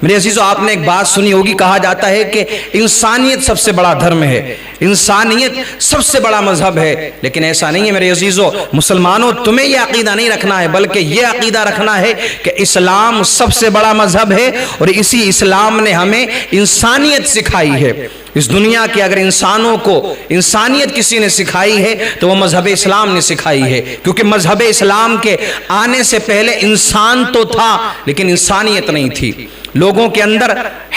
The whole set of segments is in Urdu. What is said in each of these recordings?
میرے عزیزو، آپ نے ایک بات سنی ہوگی، کہا جاتا ہے کہ انسانیت سب سے بڑا دھرم ہے، انسانیت سب سے بڑا مذہب ہے، لیکن ایسا نہیں ہے میرے عزیزو۔ مسلمانوں، تمہیں یہ عقیدہ نہیں رکھنا ہے، بلکہ یہ عقیدہ رکھنا ہے کہ اسلام سب سے بڑا مذہب ہے، اور اسی اسلام نے ہمیں انسانیت سکھائی ہے۔ اس دنیا کے اگر انسانوں کو انسانیت کسی نے سکھائی ہے تو وہ مذہب اسلام نے سکھائی ہے، کیونکہ مذہب اسلام کے آنے سے پہلے انسان تو تھا لیکن انسانیت نہیں تھی۔ لوگوں کے اندر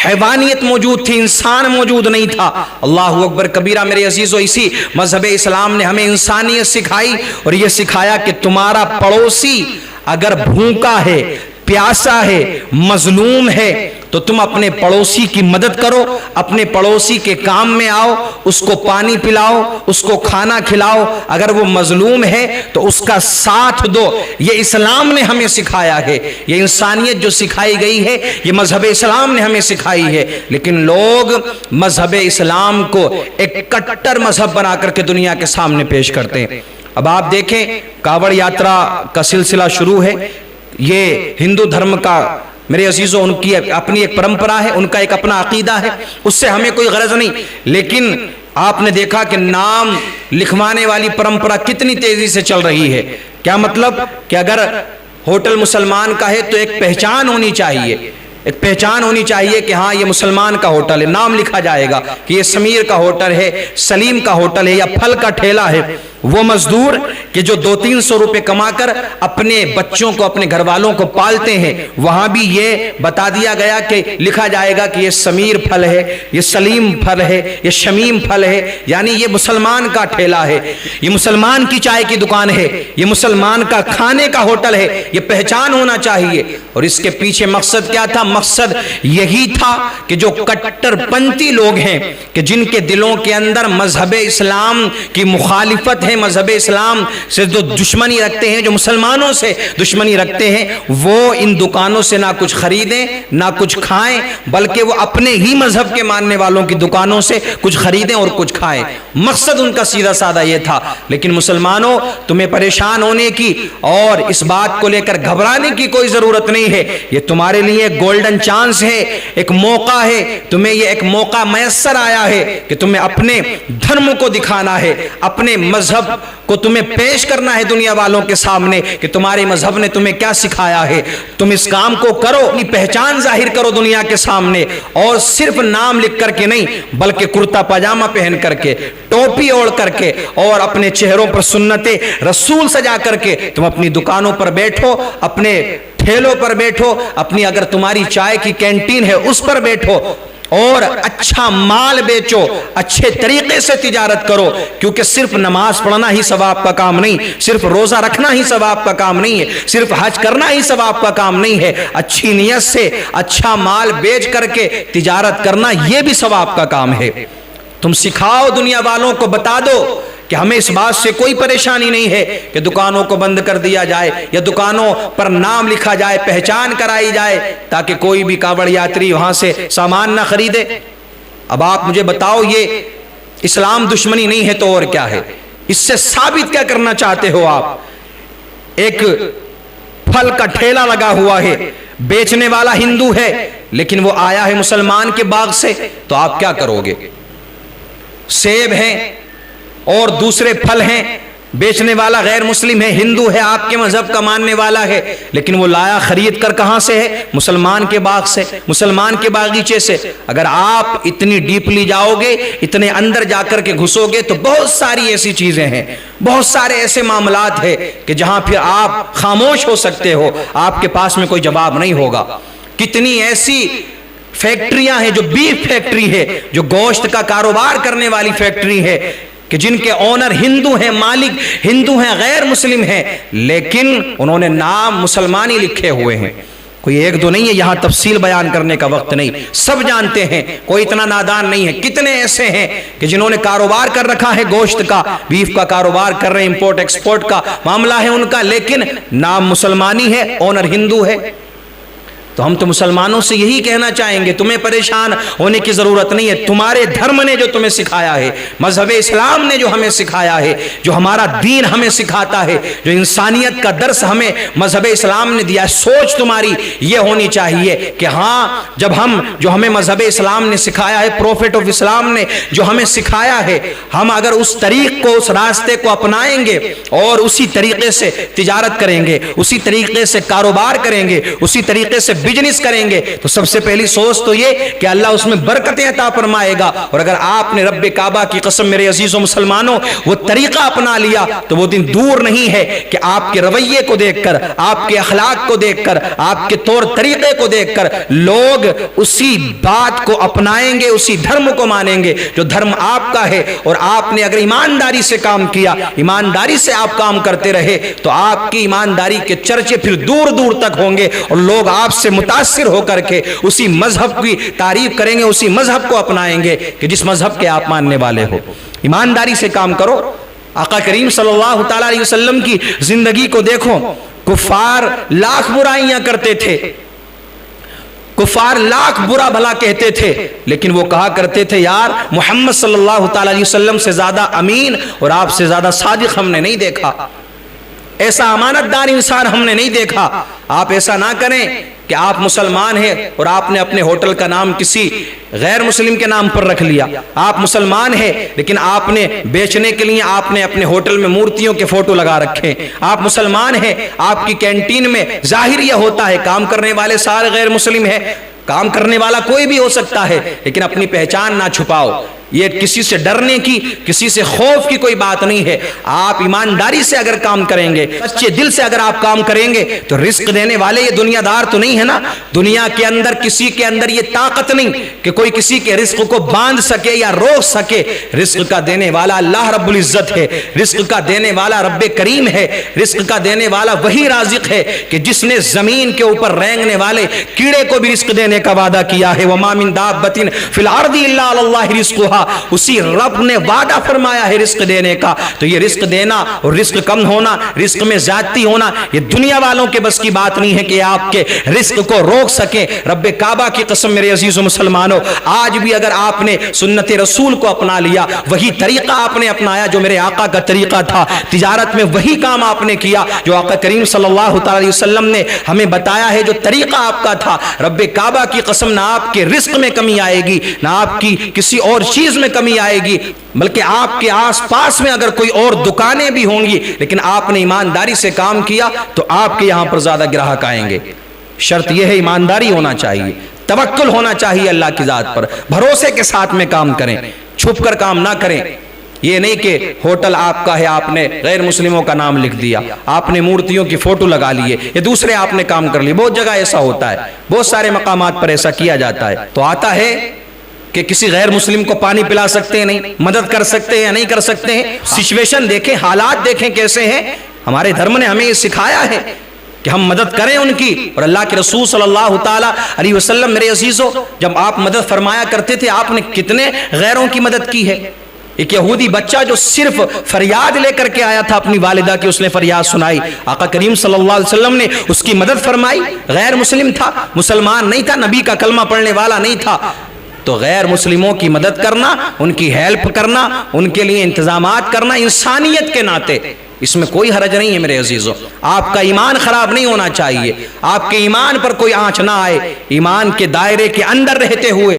حیوانیت موجود تھی، انسان موجود نہیں تھا۔ اللہ اکبر کبیرہ میرے عزیزو، اسی مذہب اسلام نے ہمیں انسانیت سکھائی، اور یہ سکھایا کہ تمہارا پڑوسی اگر بھوکا ہے، پیاسا ہے، مظلوم ہے، تو تم اپنے پڑوسی کی مدد کرو، اپنے پڑوسی کے کام میں آؤ، اس کو پانی پلاؤ، اس کو کھانا کھلاؤ۔ اگر وہ مظلوم ہے تو اس کا ساتھ دو۔ یہ اسلام نے ہمیں سکھایا ہے، یہ انسانیت جو سکھائی گئی ہے یہ مذہب اسلام نے ہمیں سکھائی ہے۔ لیکن لوگ مذہب اسلام کو ایک کٹر مذہب بنا کر کے دنیا کے سامنے پیش کرتے ہیں۔ اب آپ دیکھیں، کاوڑ یاترا کا سلسلہ شروع ہے۔ یہ ہندو دھرم کا میرے عزیزوں ان کی اپنی ایک پرمپرا ہے، ان کا ایک اپنا عقیدہ ہے، اس سے ہمیں کوئی غرض نہیں۔ لیکن آپ نے دیکھا کہ نام لکھوانے والی پرمپرا کتنی تیزی سے چل رہی ہے۔ کیا مطلب کہ اگر ہوٹل مسلمان کا ہے تو ایک پہچان ہونی چاہیے، ایک پہچان ہونی چاہیے کہ ہاں یہ مسلمان کا ہوٹل ہے، نام لکھا جائے گا کہ یہ سمیر کا ہوٹل ہے، سلیم کا ہوٹل ہے، یا پھل کا ٹھیلا ہے۔ وہ مزدور کہ جو 200-300 روپے کما کر اپنے بچوں کو، اپنے گھر والوں کو پالتے ہیں، وہاں بھی یہ بتا دیا گیا کہ لکھا جائے گا کہ یہ سمیر پھل ہے، یہ سلیم پھل ہے، یہ شمیم پھل ہے، یعنی یہ مسلمان کا ٹھیلا ہے، یہ مسلمان کی چائے کی دکان ہے، یہ مسلمان کا کھانے کا ہوٹل ہے۔ یہ پہچان ہونا چاہیے۔ اور اس کے پیچھے مقصد کیا تھا؟ مقصد یہی تھا کہ جو کٹر پنتھی لوگ ہیں، کہ جن کے دلوں کے اندر مذہب اسلام کی مخالفت ہے، مذہب اسلام سے جو دشمنی رکھتے ہیں، جو مسلمانوں سے دشمنی رکھتے ہیں، وہ ان دکانوں سے نہ کچھ خریدیں نہ کچھ کھائیں، بلکہ وہ اپنے ہی مذہب کے ماننے والوں کی دکانوں سے کچھ خریدیں اور کچھ کھائیں۔ مقصد ان کا سیدھا سادہ یہ تھا۔ لیکن مسلمانوں، تمہیں پریشان ہونے کی اور اس بات کو لے کر گھبرانے کی کوئی ضرورت نہیں ہے۔ یہ تمہارے لیے ایک گولڈن چانس ہے، ایک موقع ہے، تمہیں یہ ایک موقع میسر آیا ہے کہ تمہیں اپنے دھرم کو دکھانا ہے، اپنے مذہب کو تمہیں پیش کرنا ہے دنیا والوں کے سامنے کہ تمہارے مذہب نے تمہیں کیا سکھایا ہے۔ تم اس کام کو کرو، اپنی پہچان ظاہر کرو دنیا کے سامنے، اور صرف نام لکھ کر کے نہیں، بلکہ کرتا پاجامہ پہن کر کے، ٹوپی اوڑھ کر کے، اور اپنے چہروں پر سنت رسول سجا کر کے تم اپنی دکانوں پر بیٹھو، اپنے ٹھیلوں پر بیٹھو، اپنی اگر تمہاری چائے کی کینٹین ہے اس پر بیٹھو، اور اچھا مال بیچو، اچھے طریقے سے تجارت کرو، کیونکہ صرف نماز پڑھنا ہی ثواب کا کام نہیں، صرف روزہ رکھنا ہی ثواب کا کام نہیں ہے، صرف حج کرنا ہی ثواب کا کام نہیں ہے، اچھی نیت سے اچھا مال بیچ کر کے تجارت کرنا یہ بھی ثواب کا کام ہے۔ تم سکھاؤ، دنیا والوں کو بتا دو کہ ہمیں اس بات سے کوئی پریشانی نہیں ہے کہ دکانوں کو بند کر دیا جائے یا دکانوں پر نام لکھا جائے، پہچان کرائی جائے، تاکہ کوئی بھی کاوڑ یاتری وہاں سے سامان نہ خریدے۔ اب آپ مجھے بتاؤ، یہ اسلام دشمنی نہیں ہے تو اور کیا ہے؟ اس سے ثابت کیا کرنا چاہتے ہو آپ؟ ایک پھل کا ٹھیلا لگا ہوا ہے، بیچنے والا ہندو ہے لیکن وہ آیا ہے مسلمان کے باغ سے، تو آپ کیا کرو گے؟ سیب ہیں اور دوسرے پھل ہیں، بیچنے والا غیر مسلم ہے، ہندو ہے، آپ کے مذہب کا ماننے والا ہے، لیکن وہ لایا خرید کر کہاں سے ہے؟ مسلمان کے باغ سے، مسلمان کے باغیچے سے۔ اگر آپ اتنی ڈیپلی جاؤ گے، اتنے اندر جا کر کے گھسو گے، تو بہت ساری ایسی چیزیں ہیں، بہت سارے ایسے معاملات ہیں کہ جہاں پھر آپ خاموش ہو سکتے ہو، آپ کے پاس میں کوئی جواب نہیں ہوگا۔ کتنی ایسی فیکٹریاں ہیں، جو بیف فیکٹری ہے، جو گوشت کا کاروبار کرنے والی فیکٹری ہے، کہ جن کے اونر ہندو ہیں، مالک ہندو ہیں، غیر مسلم ہیں، لیکن انہوں نے نام مسلمانی لکھے ہوئے ہیں۔ کوئی ایک دو نہیں ہے، یہاں تفصیل بیان کرنے کا وقت نہیں، سب جانتے ہیں، کوئی اتنا نادان نہیں ہے۔ کتنے ایسے ہیں کہ جنہوں نے کاروبار کر رکھا ہے گوشت کا، بیف کا کاروبار کر رہے ہیں، امپورٹ ایکسپورٹ کا معاملہ ہے ان کا، لیکن نام مسلمانی ہے، اونر ہندو ہے۔ تو ہم تو مسلمانوں سے یہی کہنا چاہیں گے، تمہیں پریشان ہونے کی ضرورت نہیں ہے، تمہارے دھرم نے جو تمہیں سکھایا ہے، مذہب اسلام نے جو ہمیں سکھایا ہے، جو ہمارا دین ہمیں سکھاتا ہے، جو انسانیت کا درس ہمیں مذہب اسلام نے دیا ہے، سوچ تمہاری یہ ہونی چاہیے کہ ہاں جب جو ہمیں مذہب اسلام نے سکھایا ہے، پروفیٹ آف اسلام نے جو ہمیں سکھایا ہے، ہم اگر اس طریق کو، اس راستے کو اپنائیں گے اور اسی طریقے سے تجارت کریں گے، اسی طریقے سے کاروبار کریں گے، اسی طریقے سے بزنس کریں گے، تو سب سے پہلی سوچ تو یہ کہ اللہ اس میں برکتیں عطا فرمائے گا۔ اور اگر آپ نے رب کعبہ کی قسم میرے عزیزوں مسلمانوں وہ طریقہ اپنا لیا تو وہ دن دور نہیں ہے کہ آپ کے رویے کو دیکھ کر، آپ کے اخلاق کو دیکھ کر، آپ کے طور طریقے کو دیکھ کر لوگ اسی بات کو اپنائیں گے، اسی دھرم کو مانیں گے جو دھرم آپ کا ہے۔ اور آپ نے اگر ایمانداری سے کام کیا، ایمانداری سے آپ کام کرتے رہے، تو آپ کی ایمانداری کے چرچے پھر دور دور تک ہوں گے اور لوگ آپ سے متاثر ہو کر کے اسی مذہب کی تعریف کریں گے، اسی مذہب کو اپنائیں گے کہ جس مذہب کے آپ ماننے والے ہو۔ ایمانداری سے کام کرو۔ آقا کریم صلی اللہ تعالی علیہ وسلم کی زندگی کو دیکھو، کفار لاکھ برائیاں کرتے تھے، کفار لاکھ برا بھلا کہتے تھے، لیکن وہ کہا کرتے تھے یار محمد صلی اللہ تعالی علیہ وسلم سے زیادہ امین اور آپ سے زیادہ صادق ہم نے نہیں دیکھا، ایسا امانت دار انسان ہم نے نہیں دیکھا۔ آپ ایسا نہ کریں کہ آپ مسلمان ہیں اور آپ نے اپنے ہوٹل کا نام کسی غیر مسلم کے نام پر رکھ لیا۔ آپ مسلمان ہیں لیکن آپ نے بیچنے کے لیے آپ نے اپنے ہوٹل میں مورتیوں کے فوٹو لگا رکھے۔ آپ مسلمان ہیں، آپ کی کینٹین میں ظاہر یہ ہوتا ہے کام کرنے والے سارے غیر مسلم ہیں، کام کرنے والا کوئی بھی ہو سکتا ہے، لیکن اپنی پہچان نہ چھپاؤ۔ یہ کسی سے ڈرنے کی، کسی سے خوف کی کوئی بات نہیں ہے۔ آپ ایمانداری سے اگر کام کریں گے، سچے دل سے اگر آپ کام کریں گے تو رزق دینے والے یہ دنیا دار تو نہیں ہے نا۔ دنیا کے اندر کسی کے اندر یہ طاقت نہیں کہ کوئی کسی کے رزق کو باندھ سکے یا روک سکے۔ رزق کا دینے والا اللہ رب العزت ہے، رزق کا دینے والا رب کریم ہے، رزق کا دینے والا وہی رازق ہے کہ جس نے زمین کے اوپر رینگنے والے کیڑے کو بھی رزق دینے کا وعدہ کیا ہے۔ وَمَا مِن دَابَّةٍ فِي الْأَرْضِ إِلَّا عَلَى اللَّهِ رِزْقُهَا، اسی رب نے وعدہ فرمایا ہے رزق دینے کا۔ تو یہ رزق دینا اور رزق کم ہونا، رزق میں زیادتی ہونا، یہ دنیا والوں کے بس کی بات نہیں ہے کہ آپ کے رزق کو روک سکیں۔ رب کعبہ کی قسم میرے عزیز و مسلمانوں، آج بھی اگر آپ نے سنت رسول کو اپنا لیا، وہی طریقہ آپ نے اپنایا جو میرے آقا کا طریقہ تھا، تجارت میں وہی کام آپ نے کیا جو آقا کریم صلی اللہ تعالی علیہ وسلم نے ہمیں بتایا ہے، جو طریقہ آپ کا تھا، رب کعبہ کی قسم نہ آپ کے رزق میں کمی آئے گی، نہ آپ کی کسی اور چیز میں کمی آئے گی، بلکہ آپ کے آس پاس میں اگر کوئی اور دکانیں بھی ہوں گی لیکن آپ نے ایمانداری سے کام کیا تو آپ کے یہاں پر زیادہ گراہک آئیں گے۔ شرط یہ ہے ایمانداری ہونا چاہیے، توکل ہونا چاہیے اللہ کی ذات پر، بھروسے کے ساتھ میں کام کریں، چھپ کر کام نہ کریں۔ یہ نہیں کہ ہوٹل آپ کا ہے، آپ نے غیر مسلموں کا نام لکھ دیا، آپ نے مورتیوں کی فوٹو لگا لیے، یہ دوسرے آپ نے کام کر لیے۔ بہت جگہ ایسا ہوتا ہے، بہت سارے مقامات پر ایسا کیا جاتا ہے۔ تو آتا ہے کہ کسی غیر مسلم کو پانی پلا سکتے ہیں نہیں، مدد کر سکتے ہیں یا نہیں کر سکتے ہیں۔ سچویشن دیکھیں، حالات دیکھیں کیسے ہیں۔ ہمارے دھرم نے ہمیں یہ سکھایا ہے کہ ہم مدد کریں ان کی، اور اللہ کے رسول صلی اللہ تعالی علیہ وسلم میرے عزیزو جب آپ مدد فرمایا کرتے تھے، آپ نے کتنے غیروں کی مدد کی ہے۔ ایک یہودی بچہ جو صرف فریاد لے کر کے آیا تھا اپنی والدہ کی، اس نے فریاد سنائی، آقا کریم صلی اللہ علیہ وسلم نے اس کی مدد فرمائی۔ غیر مسلم تھا، مسلمان نہیں تھا، نبی کا کلمہ پڑھنے والا نہیں تھا، تو غیر مسلموں کی مدد کرنا، ان کی ہیلپ کرنا، ان کے لیے انتظامات کرنا انسانیت کے ناطے، اس میں کوئی حرج نہیں ہے میرے عزیزو۔ آپ کا ایمان خراب نہیں ہونا چاہیے، آپ کے ایمان پر کوئی آنچ نہ آئے، ایمان کے دائرے کے اندر رہتے ہوئے